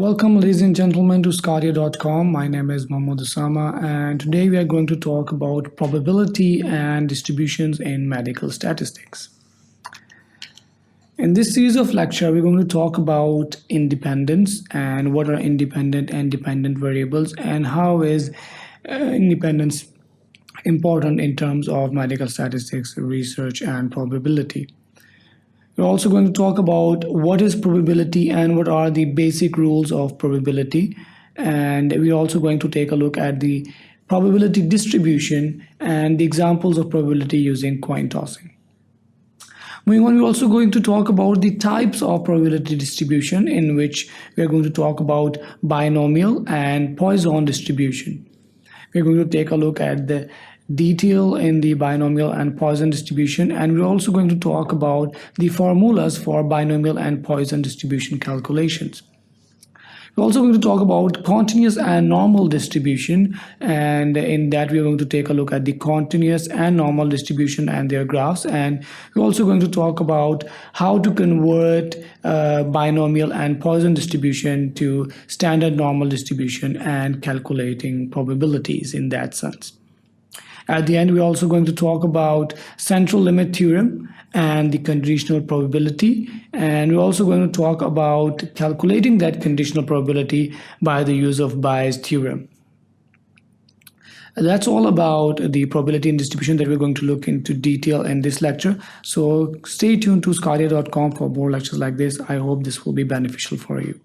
Welcome, ladies and gentlemen, to sqadia.com. My name is Mohammad Osama, and today we are going to talk about probability and distributions in medical statistics. In this series of lecture, we're going to talk about independence and what are independent and dependent variables, and how is independence important in terms of medical statistics, research, and probability. We're also going to talk about what is probability and what are the basic rules of probability. And we're also going to take a look at the probability distribution and the examples of probability using coin tossing. Moving on, we're also going to talk about the types of probability distribution, in which we're going to talk about binomial and Poisson distribution. We're going to take a look at the detail in the binomial and Poisson distribution, and we're also going to talk about the formulas for binomial and Poisson distribution calculations. We're also going to talk about continuous and normal distribution, and in that we're going to take a look at the continuous and normal distribution and their graphs, and we're also going to talk about how to convert binomial and Poisson distribution to standard normal distribution and calculating probabilities in that sense. At the end, we're also going to talk about central limit theorem and the conditional probability, and we're also going to talk about calculating that conditional probability by the use of Bayes' theorem. That's all about the probability and distribution that we're going to look into detail in this lecture. So stay tuned to sqadia.com for more lectures like this. I hope this will be beneficial for you.